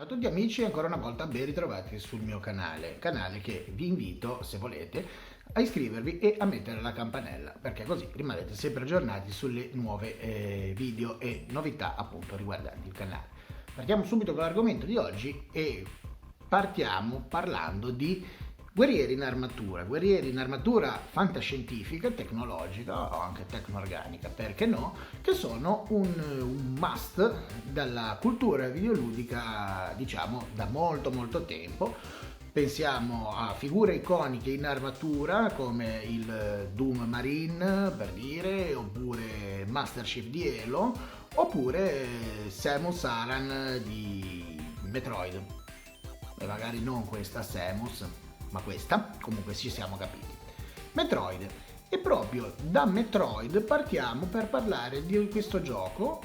a tutti amici e ancora una volta ben ritrovati sul mio canale che vi invito, se volete, a iscrivervi e a mettere la campanella, perché così rimanete sempre aggiornati sulle nuove video e novità appunto riguardanti il canale. Partiamo subito con l'argomento di oggi e partiamo parlando di guerrieri in armatura fantascientifica, tecnologica o anche tecno-organica, perché no, che sono un must dalla cultura videoludica, diciamo, da molto tempo. Pensiamo a figure iconiche in armatura come il Doom Marine, per dire, oppure Master Chief di Halo, oppure Samus Aran di Metroid. E magari non questa Samus, ma questa, comunque ci siamo capiti. Metroid. E proprio da Metroid partiamo per parlare di questo gioco,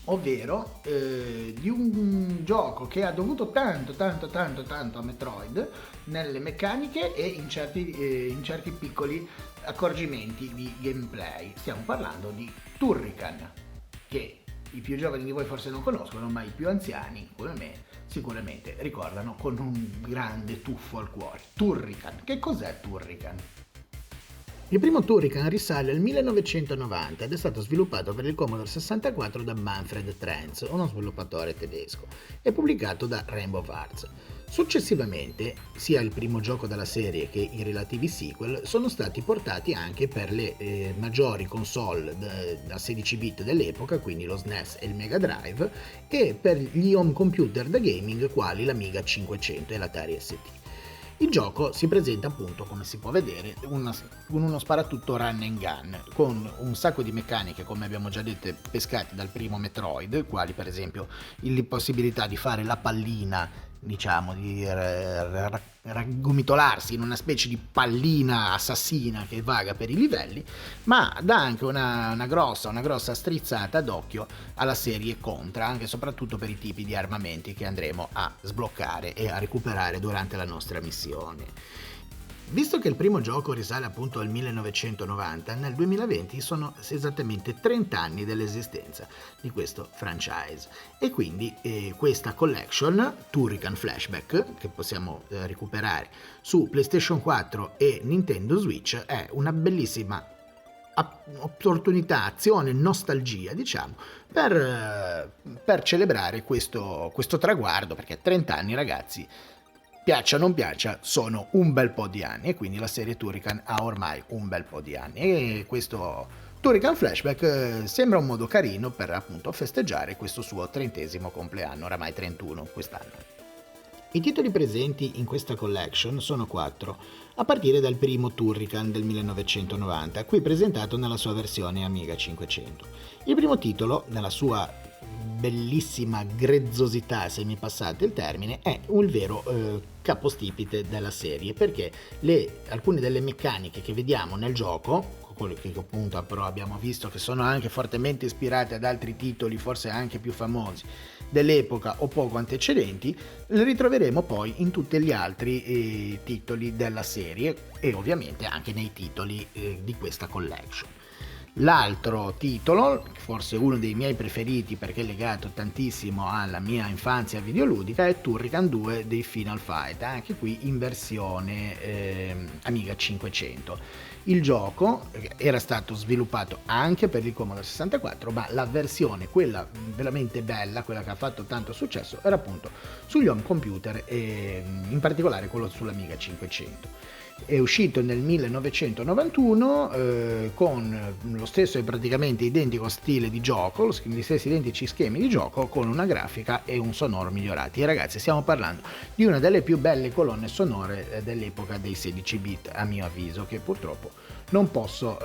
ovvero di un gioco che ha dovuto tanto a Metroid nelle meccaniche e in certi piccoli accorgimenti di gameplay. Stiamo parlando di Turrican, che i più giovani di voi forse non conoscono, ma i più anziani come me sicuramente ricordano con un grande tuffo al cuore. Turrican. Che cos'è Turrican? Il primo Turrican risale al 1990 ed è stato sviluppato per il Commodore 64 da Manfred Trenz, uno sviluppatore tedesco, e pubblicato da Rainbow Arts. Successivamente, sia il primo gioco della serie che i relativi sequel sono stati portati anche per le maggiori console da 16 bit dell'epoca, quindi lo SNES e il Mega Drive, e per gli home computer da gaming quali l'Amiga 500 e l'Atari ST. Il gioco si presenta appunto, come si può vedere, con uno sparatutto run and gun, con un sacco di meccaniche, come abbiamo già detto, pescate dal primo Metroid, quali per esempio l'impossibilità di fare la pallina, diciamo, di raggomitolarsi in una specie di pallina assassina che vaga per i livelli, ma dà anche una grossa strizzata d'occhio alla serie Contra, anche e soprattutto per i tipi di armamenti che andremo a sbloccare e a recuperare durante la nostra missione. Visto che il primo gioco risale appunto al 1990, nel 2020 sono esattamente 30 anni dell'esistenza di questo franchise e quindi questa collection, Turrican Flashback, che possiamo recuperare su PlayStation 4 e Nintendo Switch, è una bellissima opportunità, azione, nostalgia, diciamo, per celebrare questo traguardo, perché 30 anni, ragazzi, piaccia o non piaccia, sono un bel po' di anni, e quindi la serie Turrican ha ormai un bel po' di anni, e questo Turrican Flashback sembra un modo carino per appunto festeggiare questo suo 30° compleanno, oramai 31 quest'anno. I titoli presenti in questa collection sono 4, a partire dal primo Turrican del 1990, qui presentato nella sua versione Amiga 500. Il primo titolo, nella sua bellissima grezzosità, se mi passate il termine, è un vero capostipite della serie, perché alcune delle meccaniche che vediamo nel gioco, quelli che appunto però abbiamo visto che sono anche fortemente ispirate ad altri titoli, forse anche più famosi dell'epoca o poco antecedenti, le ritroveremo poi in tutti gli altri titoli della serie e ovviamente anche nei titoli di questa collection. L'altro titolo, forse uno dei miei preferiti perché è legato tantissimo alla mia infanzia videoludica, è Turrican 2 dei Final Fight, anche qui in versione Amiga 500. Il gioco era stato sviluppato anche per il Commodore 64, ma la versione, quella veramente bella, quella che ha fatto tanto successo, era appunto sugli home computer e in particolare quello sull'Amiga 500. È uscito nel 1991 con lo stesso e praticamente identico stile di gioco, gli stessi identici schemi di gioco, con una grafica e un sonoro migliorati. E ragazzi, stiamo parlando di una delle più belle colonne sonore dell'epoca dei 16 bit, a mio avviso, che purtroppo non posso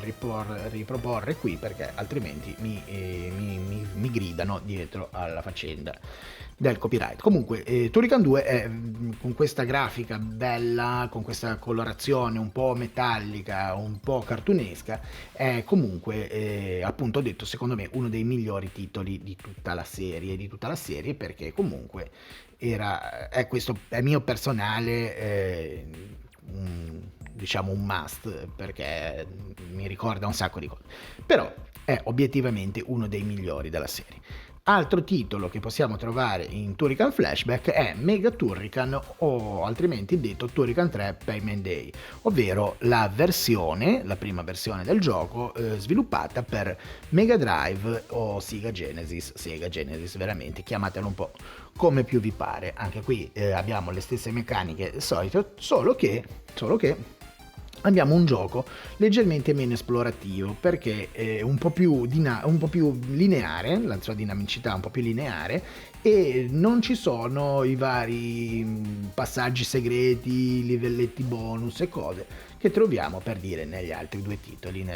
riproporre qui perché altrimenti mi gridano dietro alla faccenda del copyright. Comunque Turrican 2 è con questa grafica bella, con questa colorazione un po' metallica, un po' cartunesca, è comunque appunto detto, secondo me, uno dei migliori titoli di tutta la serie, perché comunque questo è mio personale diciamo un must, perché mi ricorda un sacco di cose, però è obiettivamente uno dei migliori della serie. Altro titolo che possiamo trovare in Turrican Flashback è Mega Turrican, o altrimenti detto Turrican 3 Payment Day, ovvero la prima versione del gioco sviluppata per Mega Drive o Sega Genesis veramente, chiamatelo un po' come più vi pare. Anche qui abbiamo le stesse meccaniche solite, solo che abbiamo un gioco leggermente meno esplorativo, perché è un po' più lineare, la sua dinamicità è un po' più lineare, e non ci sono i vari passaggi segreti, livelletti bonus e cose che troviamo, per dire, negli altri due titoli.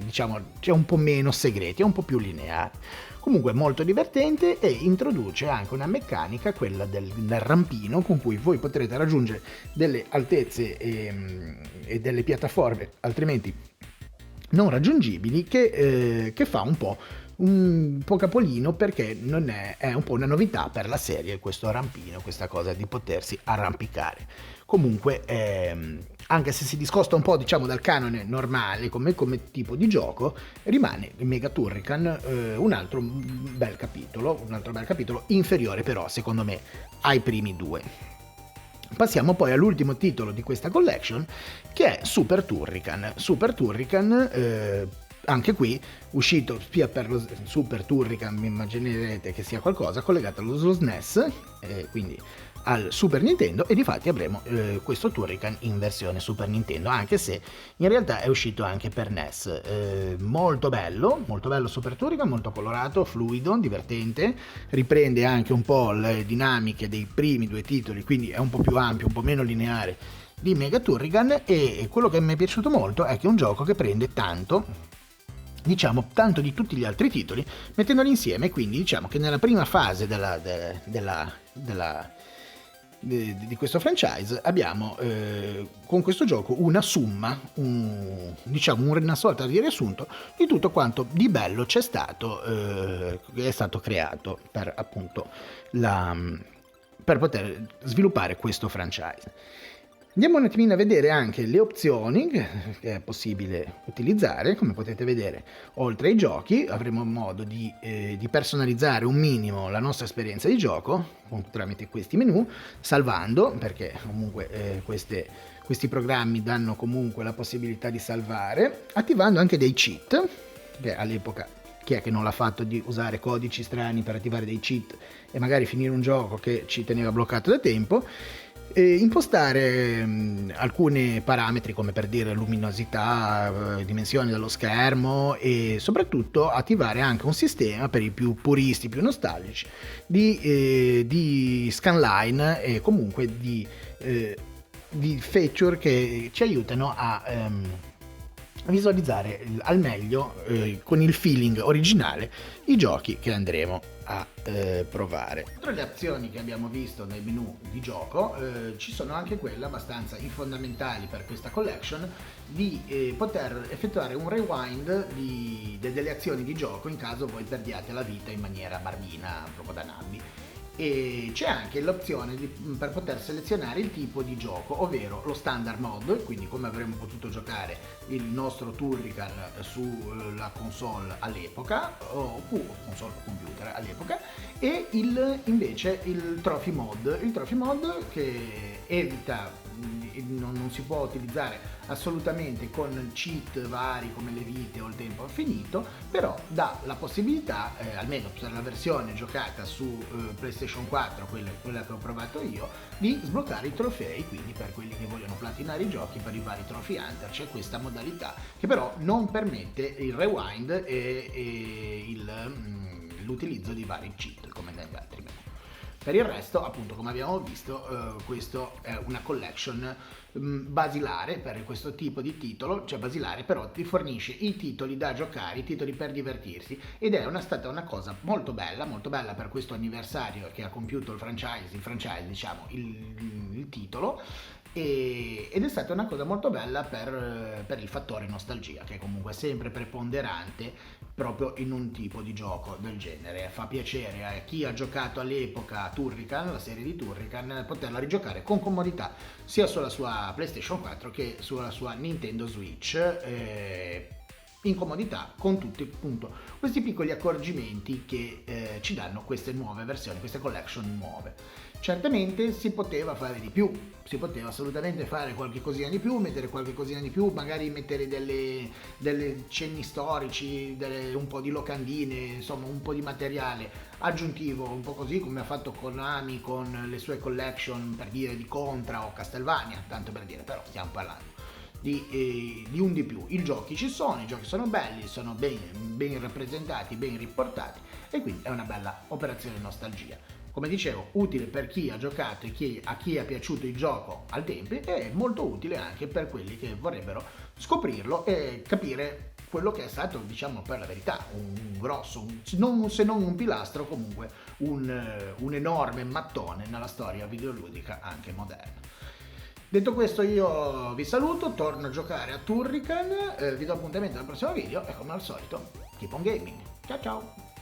Diciamo, c'è un po' meno segreti, è un po' più lineare. Comunque molto divertente, e introduce anche una meccanica, quella del rampino, con cui voi potrete raggiungere delle altezze e delle piattaforme altrimenti non raggiungibili, che fa un po' capolino, perché non è un po' una novità per la serie questo rampino, questa cosa di potersi arrampicare. Comunque anche se si discosta un po', diciamo, dal canone normale come tipo di gioco, rimane Mega Turrican un altro bel capitolo, inferiore però secondo me ai primi due. Passiamo poi all'ultimo titolo di questa collection, che è Super Turrican. Anche qui uscito sia per lo Super Turrican, mi immaginerete che sia qualcosa collegato allo SNES, quindi al Super Nintendo, e difatti avremo questo Turrican in versione Super Nintendo, anche se in realtà è uscito anche per NES. Molto bello Super Turrican, molto colorato, fluido, divertente, riprende anche un po' le dinamiche dei primi due titoli, quindi è un po' più ampio, un po' meno lineare di Mega Turrican, e quello che mi è piaciuto molto è che è un gioco che prende tanto di tutti gli altri titoli, mettendoli insieme. Quindi diciamo che nella prima fase di questo franchise abbiamo con questo gioco una somma, una sorta di riassunto di tutto quanto di bello c'è stato, che è stato creato per appunto per poter sviluppare questo franchise. Andiamo un attimino a vedere anche le opzioni che è possibile utilizzare. Come potete vedere, oltre ai giochi avremo modo di personalizzare un minimo la nostra esperienza di gioco tramite questi menu, salvando, perché comunque questi programmi danno comunque la possibilità di salvare, attivando anche dei cheat, che all'epoca chi è che non l'ha fatto di usare codici strani per attivare dei cheat e magari finire un gioco che ci teneva bloccato da tempo. Impostare alcuni parametri, come per dire luminosità, dimensioni dello schermo, e soprattutto attivare anche un sistema per i più puristi, più nostalgici, di scanline e comunque di feature che ci aiutano a visualizzare al meglio, con il feeling originale, i giochi che andremo a provare. Tra le azioni che abbiamo visto nel menu di gioco ci sono anche quelle abbastanza fondamentali per questa collection, di poter effettuare un rewind delle azioni di gioco in caso voi perdiate la vita in maniera barbina, proprio da nabbi. E c'è anche l'opzione per poter selezionare il tipo di gioco, ovvero lo standard mode, quindi come avremmo potuto giocare il nostro Turrican sulla console all'epoca, oppure console o computer all'epoca, e invece il trophy mode, che evita, non si può utilizzare assolutamente con cheat vari come le vite o il tempo finito, però dà la possibilità, almeno per la versione giocata su PlayStation 4, quella che ho provato io, di sbloccare i trofei. Quindi per quelli che vogliono platinare i giochi, per i vari trophy hunter, c'è questa modalità che però non permette il rewind e l'utilizzo di vari cheat come negli altri menu. Per il resto, appunto, come abbiamo visto, questo è una collection basilare per questo tipo di titolo, cioè basilare, però ti fornisce i titoli da giocare, i titoli per divertirsi, ed è stata una cosa molto bella per questo anniversario che ha compiuto il franchise, diciamo, il titolo. Ed è stata una cosa molto bella per il fattore nostalgia, che è comunque sempre preponderante proprio in un tipo di gioco del genere. Fa piacere a chi ha giocato all'epoca Turrican, la serie di Turrican, poterla rigiocare con comodità sia sulla sua PlayStation 4 che sulla sua Nintendo Switch. in comodità, con tutti appunto questi piccoli accorgimenti che ci danno queste nuove versioni, queste collection nuove. Certamente si poteva fare di più, si poteva assolutamente fare qualche cosina di più, mettere qualche cosina di più, magari mettere delle cenni storici, un po' di locandine, insomma un po' di materiale aggiuntivo, un po' così come ha fatto Konami con le sue collection, per dire, di Contra o Castlevania, tanto per dire, però stiamo parlando di un di più. I giochi ci sono, i giochi sono belli, sono ben rappresentati, ben riportati, e quindi è una bella operazione nostalgia. Come dicevo, utile per chi ha giocato e a chi è piaciuto il gioco al tempo, e molto utile anche per quelli che vorrebbero scoprirlo e capire quello che è stato, diciamo, per la verità, un grosso, se non un pilastro, comunque un enorme mattone nella storia videoludica anche moderna. Detto questo, io vi saluto, torno a giocare a Turrican, vi do appuntamento al prossimo video e come al solito, keep on gaming. Ciao ciao!